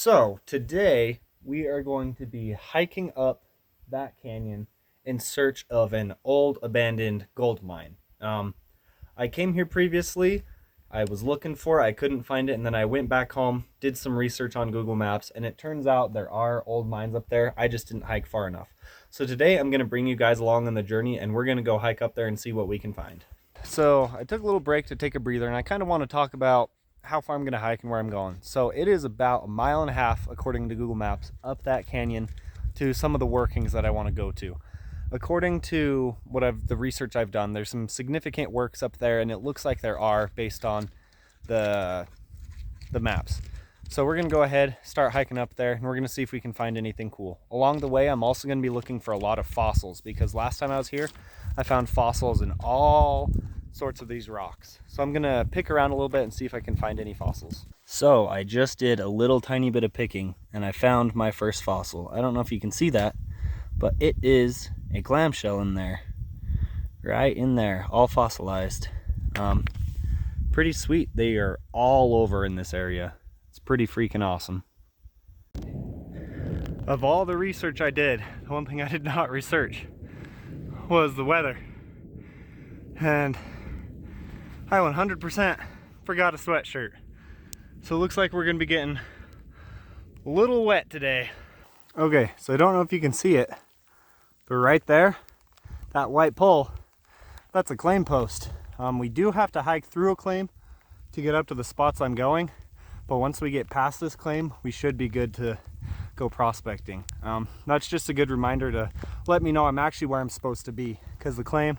So today we are going to be hiking up that canyon in search of an old abandoned gold mine. I came here previously. I was looking for it. I couldn't find it. And then I went back home, did some research on Google Maps, and it turns out there are old mines up there. I just didn't hike far enough. So today I'm going to bring you guys along on the journey, and we're going to go hike up there and see what we can find. So I took a little break to take a breather, and I kind of want to talk about how far I'm going to hike and where I'm going. So it is about 1.5 miles, according to Google Maps, up that canyon to some of the workings that I want to go to. According to the research I've done, there's some significant works up there, and it looks like there are based on the maps. So we're going to go ahead, start hiking up there, and we're going to see if we can find anything cool. Along the way, I'm also going to be looking for a lot of fossils, because last time I was here, I found fossils in all sorts of these rocks. So I'm going to pick around a little bit and see if I can find any fossils. So I just did a little tiny bit of picking, and I found my first fossil. I don't know if you can see that, but it is a clamshell in there, right in there, all fossilized. Pretty sweet. They are all over in this area. It's pretty freaking awesome. Of all the research I did, the one thing I did not research was the weather. And I 100% forgot a sweatshirt. So it looks like we're gonna be getting a little wet today. Okay, so I don't know if you can see it, but right there, that white pole, that's a claim post. We do have to hike through a claim to get up to the spots I'm going, but once we get past this claim, we should be good to go prospecting. That's just a good reminder to let me know I'm actually where I'm supposed to be, because the claim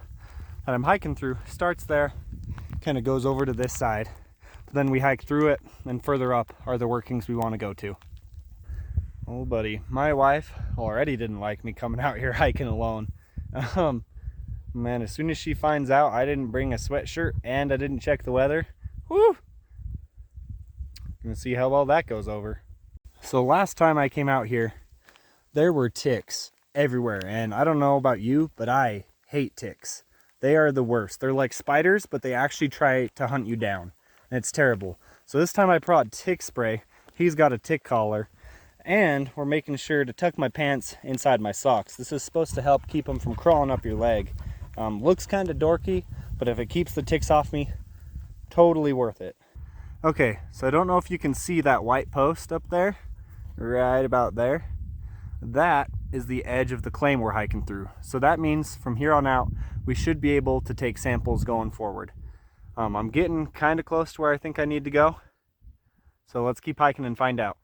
that I'm hiking through starts there, kind of goes over to this side, but then we hike through it, and further up are the workings we want to go to. Oh buddy, my wife already didn't like me coming out here hiking alone. Man, as soon as she finds out I didn't bring a sweatshirt and I didn't check the weather, whoo! Gonna see how well that goes over. So last time I came out here, there were ticks everywhere, and I don't know about you, but I hate ticks. They are the worst. They're like spiders, but they actually try to hunt you down, and it's terrible. So this time I brought tick spray. He's got a tick collar, and we're making sure to tuck my pants inside my socks. This is supposed to help keep them from crawling up your leg. Looks kind of dorky, but if it keeps the ticks off me, totally worth it. Okay, so I don't know if you can see that white post up there, right about there. That is the edge of the claim we're hiking through. So that means from here on out, we should be able to take samples going forward. I'm getting kind of close to where I think I need to go. So let's keep hiking and find out.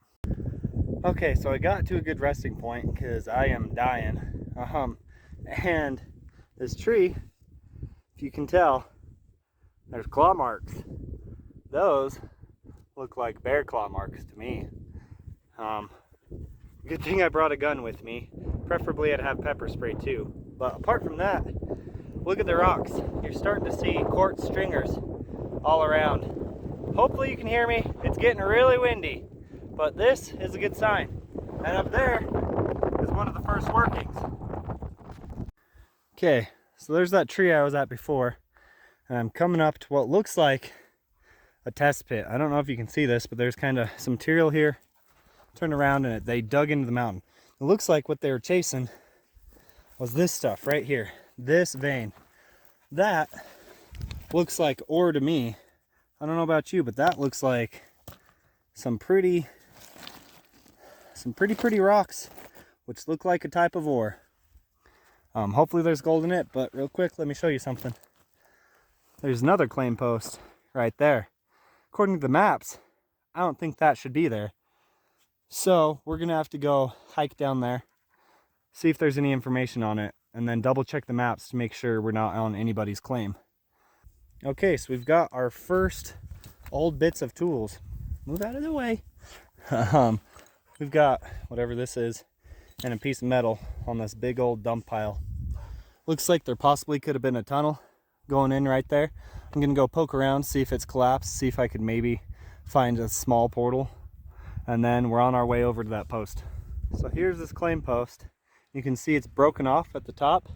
Okay, so I got to a good resting point because I am dying. And this tree, if you can tell, there's claw marks. Those look like bear claw marks to me. Good thing I brought a gun with me. Preferably I'd have pepper spray too. But apart from that, look at the rocks. You're starting to see quartz stringers all around. Hopefully you can hear me. It's getting really windy, but this is a good sign. And up there is one of the first workings. Okay, so there's that tree I was at before, and I'm coming up to what looks like a test pit. I don't know if you can see this, but there's kind of some material here. Turn around and they dug into the mountain. It looks like what they were chasing was this stuff right here, this vein. That looks like ore to me. I don't know about you, but that looks like some pretty rocks, which look like a type of ore. Hopefully there's gold in it, but real quick, let me show you something. There's another claim post right there. According to the maps, I don't think that should be there. So we're gonna have to go hike down there, see if there's any information on it, and then double check the maps to make sure we're not on anybody's claim. Okay, so we've got our first old bits of tools. Move out of the way. We've got whatever this is and a piece of metal on this big old dump pile. Looks like there possibly could have been a tunnel going in right there. I'm gonna go poke around, see if it's collapsed, see if I could maybe find a small portal, and then we're on our way over to that post. So here's this claim post. You can see it's broken off at the top.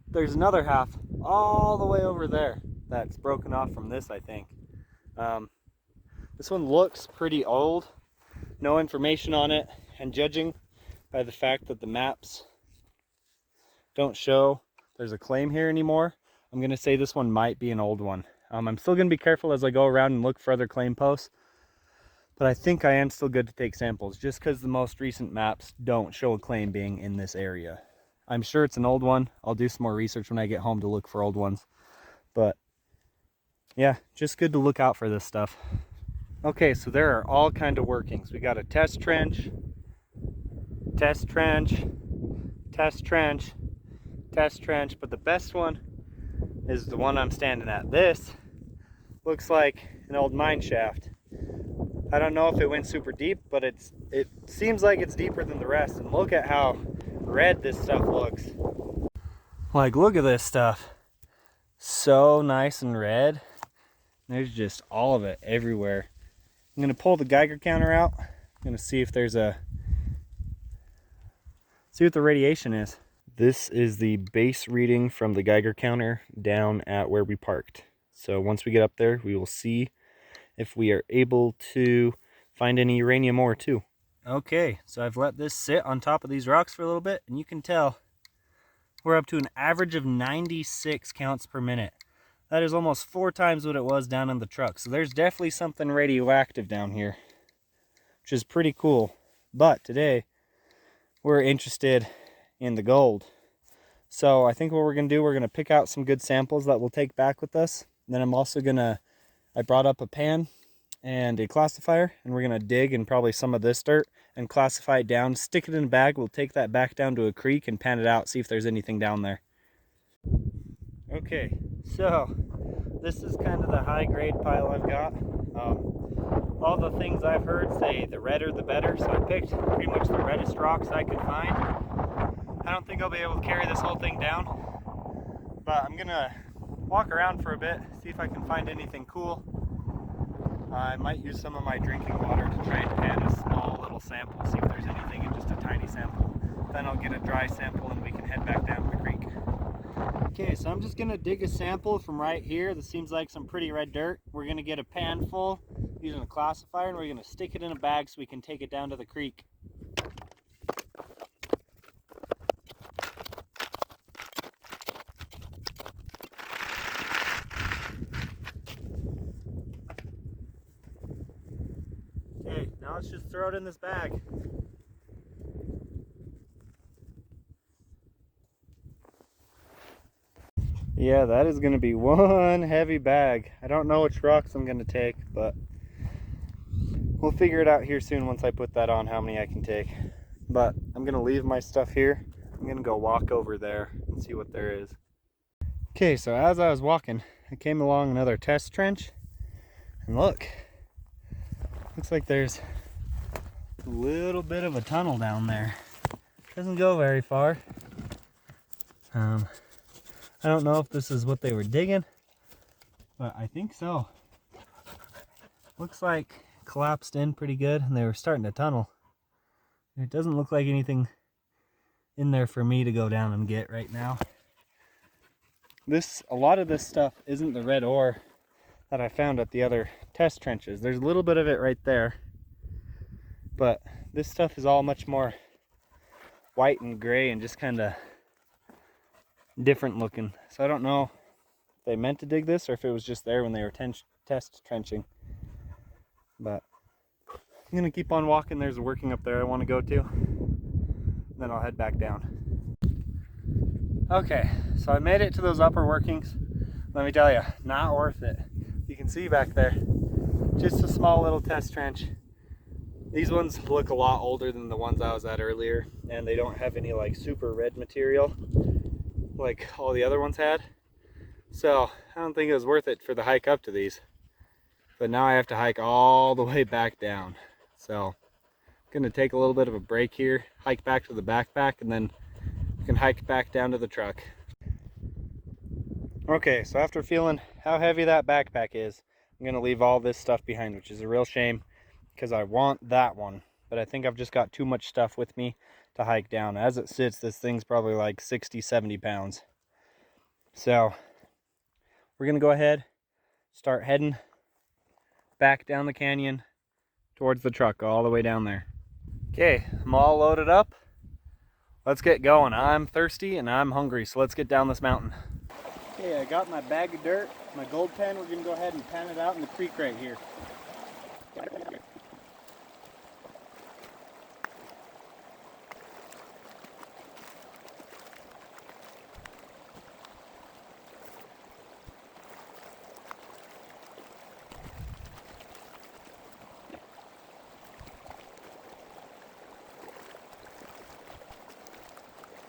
There's another half all the way over there that's broken off from this, I think. This one looks pretty old. no information on it, and judging by the fact that the maps don't show there's a claim here anymore, I'm gonna say this one might be an old one. I'm still gonna be careful as I go around and look for other claim posts, but I think I am still good to take samples just because the most recent maps don't show a claim being in this area. I'm sure it's an old one. I'll do some more research when I get home to look for old ones, but yeah, just good to look out for this stuff. Okay, so there are all kinds of workings. We got a test trench, test trench, test trench, test trench, but the best one is the one I'm standing at. This looks like an old mine shaft. I don't know if it went super deep, but it seems like it's deeper than the rest. And look at how red this stuff looks. Like, look at this stuff. So nice and red. There's just all of it everywhere. I'm gonna pull the Geiger counter out. I'm gonna see if there's see what the radiation is. This is the base reading from the Geiger counter down at where we parked. So once we get up there, we will see if we are able to find any uranium ore too. Okay, so I've let this sit on top of these rocks for a little bit, and you can tell we're up to an average of 96 counts per minute. That is almost 4 times what it was down in the truck. So there's definitely something radioactive down here, which is pretty cool. But today, we're interested in the gold. So I think what we're gonna do, we're gonna pick out some good samples that we'll take back with us. And then I'm also gonna, I brought up a pan and a classifier, and we're gonna dig in probably some of this dirt and classify it down, stick it in a bag. We'll take that back down to a creek and pan it out, see if there's anything down there. Okay, so this is kind of the high grade pile I've got. All the things I've heard say the redder the better, so I picked pretty much the reddest rocks I could find. I don't think I'll be able to carry this whole thing down, but I'm gonna walk around for a bit, see if I can find anything cool. I might use some of my drinking water to try and pan a small little sample, see if there's anything in just a tiny sample. Then I'll get a dry sample and we can head back down to the creek. Okay, so I'm just gonna dig a sample from right here. This seems like some pretty red dirt. We're gonna get a pan full using a classifier, and we're gonna stick it in a bag so we can take it down to the creek. Okay, now let's just throw it in this bag. Yeah, that is going to be one heavy bag. I don't know which rocks I'm going to take, but we'll figure it out here soon once I put that on, how many I can take. But I'm going to leave my stuff here. I'm going to go walk over there and see what there is. Okay, so as I was walking, I came along another test trench. And look, looks like there's a little bit of a tunnel down there. Doesn't go very far. I don't know if this is what they were digging, but I think so. Looks like collapsed in pretty good and they were starting to tunnel. It doesn't look like anything in there for me to go down and get right now. A lot of this stuff isn't the red ore that I found at the other test trenches. There's a little bit of it right there, but this stuff is all much more white and gray and just kind of different looking. So I don't know if they meant to dig this or if it was just there when they were test trenching. But I'm gonna keep on walking. There's a working up there I want to go to. Then I'll head back down. Okay, so I made it to those upper workings. Let me tell you, not worth it. You can see back there, just a small little test trench. These ones look a lot older than the ones I was at earlier, and they don't have any like super red material like all the other ones had. So I don't think it was worth it for the hike up to these. But now I have to hike all the way back down. So I'm gonna take a little bit of a break here, hike back to the backpack, and then we can hike back down to the truck. Okay, so after feeling how heavy that backpack is, I'm gonna leave all this stuff behind, which is a real shame because I want that one. But I think I've just got too much stuff with me to hike down. As it sits, this thing's probably like 60-70 pounds. So we're gonna go ahead, start heading back down the canyon towards the truck, all the way down there. Okay, I'm all loaded up. Let's get going. I'm thirsty and I'm hungry, so let's get down this mountain. Okay, I got my bag of dirt, my gold pen. We're gonna go ahead and pan it out in the creek right here.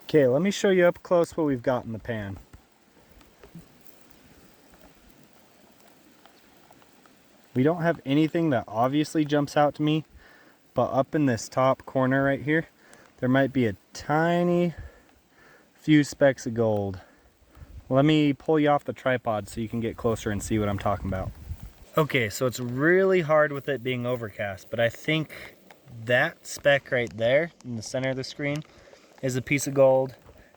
Okay, let me show you up close what we've got in the pan. We don't have anything that obviously jumps out to me, but up in this top corner right here, there might be a tiny few specks of gold. Let me pull you off the tripod so you can get closer and see what I'm talking about. Okay, so it's really hard with it being overcast, but I think that speck right there in the center of the screen is a piece of gold,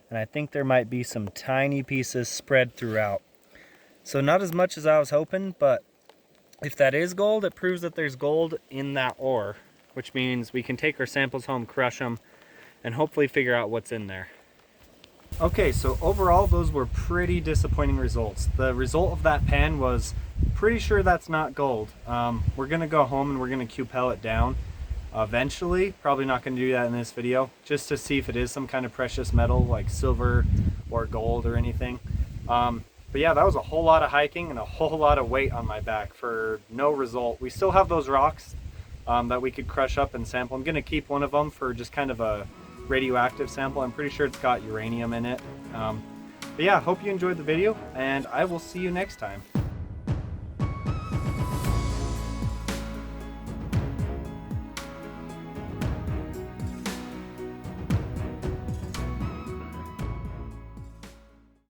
and I think there might be some tiny pieces spread throughout. So not as much as I was hoping, but if that is gold, it proves that there's gold in that ore, which means we can take our samples home, crush them, and hopefully figure out what's in there. Okay, so overall those were pretty disappointing results. The result of that pan was pretty sure that's not gold. We're gonna go home and we're gonna Q-pel it down eventually. Probably not gonna do that in this video, just to see if it is some kind of precious metal like silver or gold or anything. But yeah, that was a whole lot of hiking and a whole lot of weight on my back for no result. We still have those rocks that we could crush up and sample. I'm gonna keep one of them for just kind of a radioactive sample. I'm pretty sure it's got uranium in it. But yeah, hope you enjoyed the video, and I will see you next time.